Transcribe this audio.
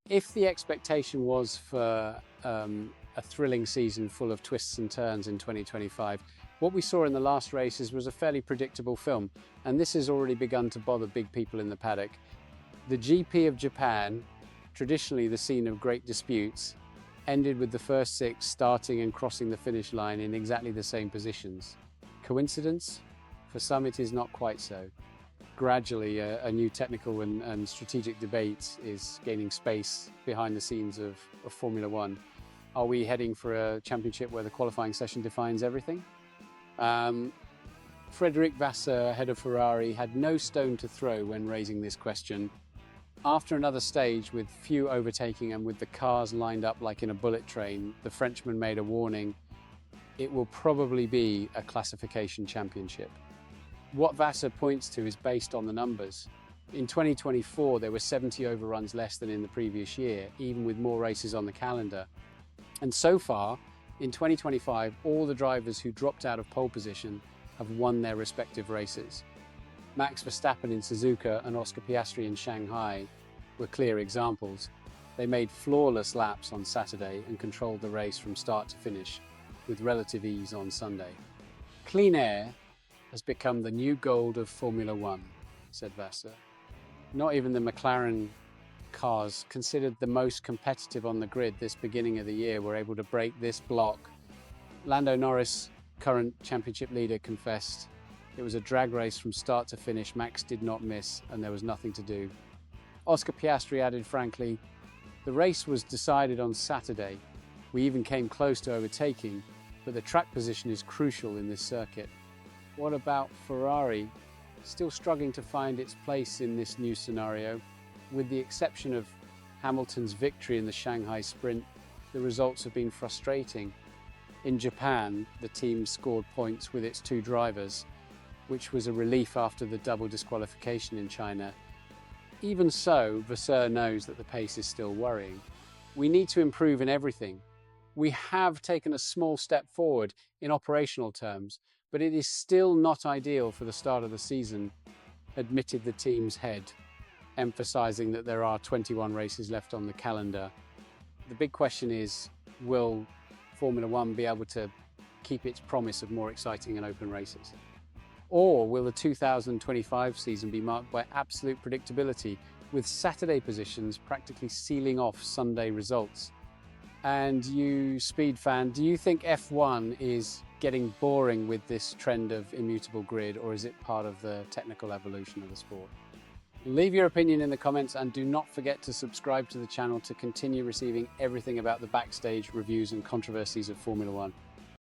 If the expectation was for a thrilling season full of twists and turns in 2025, what we saw in the last races was a fairly predictable film, and this has already begun to bother big people in the paddock. The GP of Japan, traditionally the scene of great disputes, ended with the first six starting and crossing the finish line in exactly the same positions. Coincidence? For some it is not quite so. Gradually, a new technical and strategic debate is gaining space behind the scenes of Formula One. Are we heading for a championship where the qualifying session defines everything? Frédéric Vasseur, head of Ferrari, had no stone to throw when raising this question. After another stage with few overtaking and with the cars lined up like in a bullet train, the Frenchman made a warning. It will probably be a classification championship. What Vasseur points to is based on the numbers. In 2024, there were 70 overruns less than in the previous year, even with more races on the calendar. And so far, in 2025, all the drivers who dropped out of pole position have won their respective races. Max Verstappen in Suzuka and Oscar Piastri in Shanghai were clear examples. They made flawless laps on Saturday and controlled the race from start to finish with relative ease on Sunday. Clean air has become the new gold of Formula One, said Vasseur. Not even the McLaren cars, considered the most competitive on the grid this beginning of the year, were able to break this block. Lando Norris, current championship leader, confessed it was a drag race from start to finish. Max did not miss and there was nothing to do. Oscar Piastri added frankly, the race was decided on Saturday. We even came close to overtaking, but the track position is crucial in this circuit. What about Ferrari? Still struggling to find its place in this new scenario. With the exception of Hamilton's victory in the Shanghai sprint, the results have been frustrating. In Japan, the team scored points with its two drivers, which was a relief after the double disqualification in China. Even so, Vasseur knows that the pace is still worrying. We need to improve in everything. We have taken a small step forward in operational terms, but it is still not ideal for the start of the season, admitted the team's head, emphasizing that there are 21 races left on the calendar. The big question is, will Formula One be able to keep its promise of more exciting and open races? Or will the 2025 season be marked by absolute predictability, with Saturday positions practically sealing off Sunday results? And you, Speed fan, do you think F1 is getting boring with this trend of immutable grid, or is it part of the technical evolution of the sport? Leave your opinion in the comments and do not forget to subscribe to the channel to continue receiving everything about the backstage reviews and controversies of Formula One.